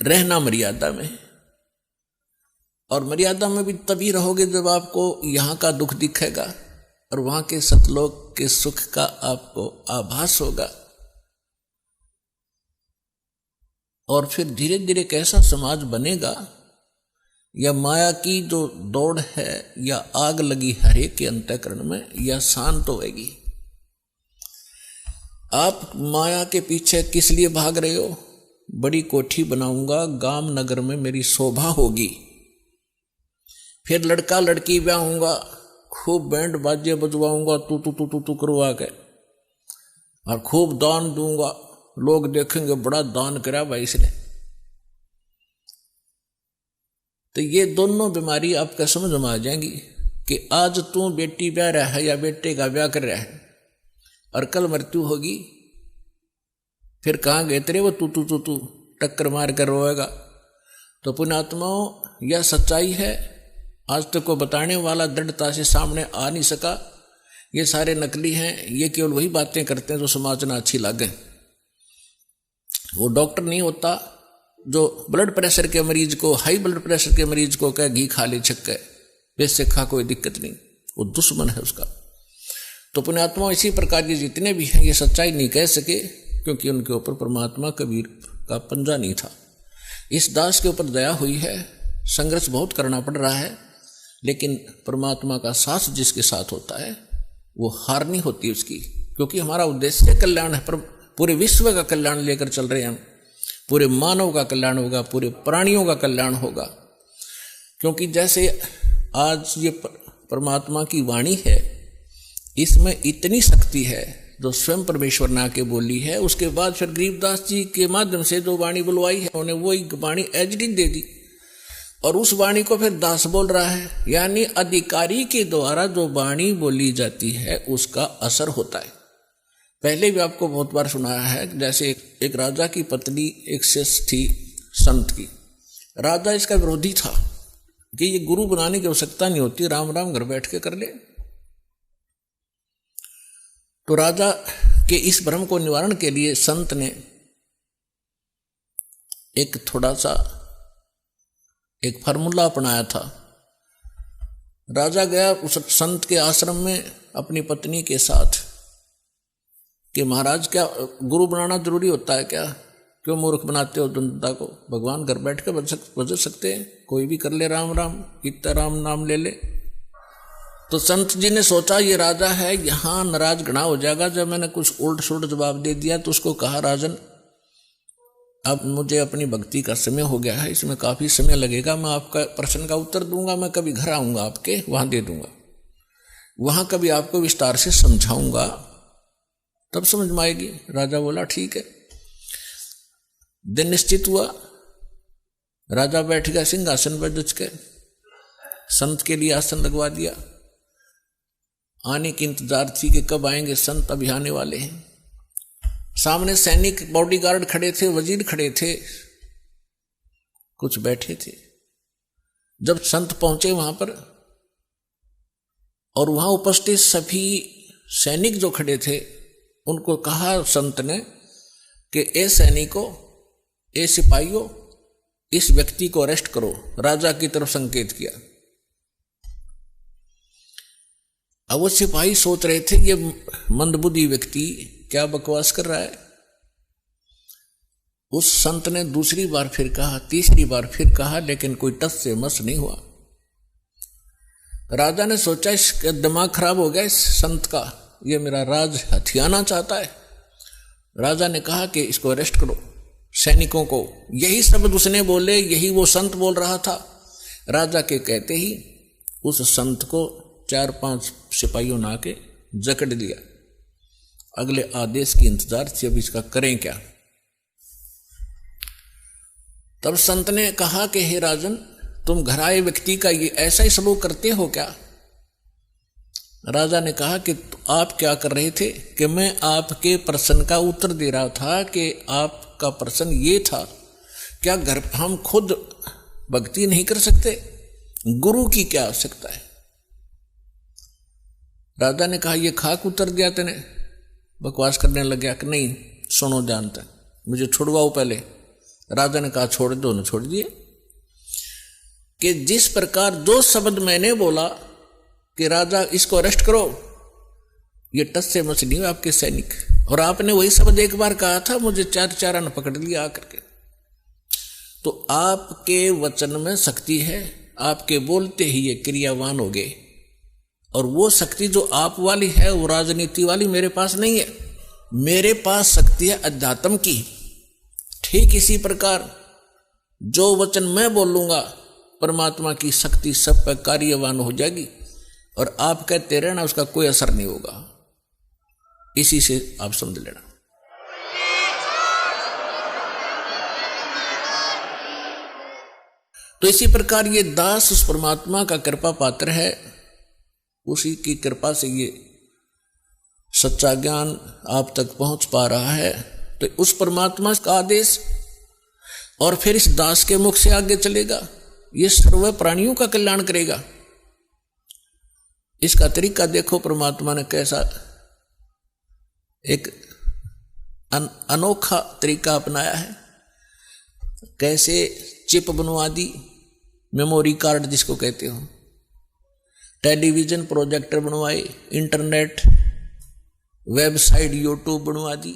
रहना मर्यादा में। और मर्यादा में भी तभी रहोगे जब आपको यहाँ का दुख दिखेगा और वहां के सतलोक के सुख का आपको आभास होगा। और फिर धीरे धीरे कैसा समाज बनेगा, या माया की जो दौड़ है या आग लगी हर एक के अंतःकरण में, या शांत होएगी। आप माया के पीछे किस लिए भाग रहे हो? बड़ी कोठी बनाऊंगा, गांव नगर में मेरी शोभा होगी, फिर लड़का लड़की ब्याहूंगा, खूब बैंड बाजे बजवाऊंगा तू तू तू तू तू करवा के, और खूब दान दूंगा, लोग देखेंगे बड़ा दान करा भाई इसने। तो ये दोनों बीमारी आपका समझ में आ जाएंगी कि आज तू बेटी ब्याह रहा है या बेटे का ब्याह कर रहा है, और कल मृत्यु होगी, फिर कहाँ गए तेरे वो तू तू तू तू टक्कर मार कर रोएगा। तो पुण्यात्माओं, यह सच्चाई है। आज तक को बताने वाला दृढ़ता से सामने आ नहीं सका। ये सारे नकली हैं, ये केवल वही बातें करते हैं जो समाज में अच्छी लगे। वो डॉक्टर नहीं होता जो ब्लड प्रेशर के मरीज को, हाई ब्लड प्रेशर के मरीज को कहे घी खा ले छक्के, वैसे खा कोई दिक्कत नहीं, वो दुश्मन है उसका। तो पुण्यात्मा इसी प्रकार के जितने भी हैं ये सच्चाई नहीं कह सके, क्योंकि उनके ऊपर परमात्मा कबीर का पंजा नहीं था। इस दास के ऊपर दया हुई है, संघर्ष बहुत करना पड़ रहा है, लेकिन परमात्मा का साथ जिसके साथ होता है वो हार नहीं होती उसकी, क्योंकि हमारा उद्देश्य कल्याण है। पर पूरे विश्व का कल्याण लेकर चल रहे हैं हम। पूरे मानव का कल्याण होगा, पूरे प्राणियों का कल्याण होगा। क्योंकि जैसे आज ये परमात्मा की वाणी है, इसमें इतनी शक्ति है जो स्वयं परमेश्वर ने आके बोली है। उसके बाद फिर गरीबदास जी के माध्यम से जो वाणी बुलवाई है, उन्हें वही वाणी एजडी दे दी, और उस वाणी को फिर दास बोल रहा है। यानी अधिकारी के द्वारा जो वाणी बोली जाती है उसका असर होता है। पहले भी आपको बहुत बार सुनाया है, जैसे एक राजा की पत्नी एक शिष्य थी संत की। राजा इसका विरोधी था कि ये गुरु बनाने की आवश्यकता नहीं होती, राम राम घर बैठ के कर ले। तो राजा के इस भ्रम को निवारण के लिए संत ने एक थोड़ा सा एक फार्मूला अपनाया था। राजा गया उस संत के आश्रम में अपनी पत्नी के साथ कि महाराज क्या गुरु बनाना जरूरी होता है क्या? क्यों मूर्ख बनाते हो जनता को? भगवान घर बैठ के बज सकते हैं, कोई भी कर ले राम राम, कितना राम नाम ले ले। तो संत जी ने सोचा ये राजा है, यहाँ नाराज घना हो जाएगा। जब मैंने कुछ उल्ट सुल्ट जवाब दे दिया तो उसको कहा, राजन अब मुझे अपनी भक्ति का समय हो गया है, इसमें काफी समय लगेगा, मैं आपका प्रश्न का उत्तर दूंगा, मैं कभी घर आऊंगा आपके वहां दे दूंगा, वहां कभी आपको विस्तार से समझाऊंगा, तब समझ में आएगी। राजा बोला ठीक है। दिन निश्चित हुआ, राजा बैठ गया सिंहासन पर जच के, संत के लिए आसन लगवा दिया। आने की इंतजार थी कि कब आएंगे संत, अभी आने वाले हैं। सामने सैनिक बॉडीगार्ड खड़े थे, वजीर खड़े थे, कुछ बैठे थे। जब संत पहुंचे वहां पर, और वहां उपस्थित सभी सैनिक जो खड़े थे उनको कहा संत ने कि ए सैनिकों, ए सिपाहियों, इस व्यक्ति को अरेस्ट करो। राजा की तरफ संकेत किया। अब वो सिपाही सोच रहे थे ये मंदबुद्धि व्यक्ति क्या बकवास कर रहा है। उस संत ने दूसरी बार फिर कहा, तीसरी बार फिर कहा, लेकिन कोई टस से मस नहीं हुआ। राजा ने सोचा इसका दिमाग खराब हो गया इस संत का, ये मेरा राज हथियाना चाहता है। राजा ने कहा कि इसको अरेस्ट करो, सैनिकों को। यही शब्द उसने बोले, यही वो संत बोल रहा था। राजा के कहते ही उस संत को 4-5 सिपाहियों ने आके जकड़ दिया। अगले आदेश की इंतजार थी, अब इसका करें क्या। तब संत ने कहा कि हे राजन, तुम घर आए व्यक्ति का ये ऐसा ही सलूक करते हो क्या? राजा ने कहा कि आप क्या कर रहे थे? कि मैं आपके प्रश्न का उत्तर दे रहा था कि आपका प्रश्न ये था, क्या घर हम खुद भक्ति नहीं कर सकते? गुरु की क्या आवश्यकता है? राजा ने कहा ये खाक उत्तर दिया तेने। बकवास करने लग गया कि नहीं सुनो जानते, मुझे छुड़वाओ पहले, राजा ने कहा छोड़ दो, न छोड़ दिए। कि जिस प्रकार जो शब्द मैंने बोला कि राजा इसको अरेस्ट करो, ये टस से मच नहीं हुए आपके सैनिक, और आपने वही शब्द एक बार कहा था, मुझे चारा ने पकड़ लिया आकर के। तो आपके वचन में शक्ति है, आपके बोलते ही ये क्रियावान हो गए, और वो शक्ति जो आप वाली है वो राजनीति वाली मेरे पास नहीं है। मेरे पास शक्ति है अध्यात्म की। ठीक इसी प्रकार जो वचन मैं बोलूंगा परमात्मा की शक्ति सब पर कार्यवान हो जाएगी, और आप कहते रहना उसका कोई असर नहीं होगा। इसी से आप समझ लेना। तो इसी प्रकार ये दास उस परमात्मा का कृपा पात्र है, उसी की कृपा से ये सच्चा ज्ञान आप तक पहुंच पा रहा है। तो उस परमात्मा का आदेश और फिर इस दास के मुख से आगे चलेगा, ये सर्व प्राणियों का कल्याण करेगा। इसका तरीका देखो, परमात्मा ने कैसा एक अनोखा तरीका अपनाया है। कैसे चिप बनवा दी, मेमोरी कार्ड जिसको कहते हो, टेलीविजन प्रोजेक्टर बनवाए, इंटरनेट वेबसाइट यूट्यूब बनवा दी,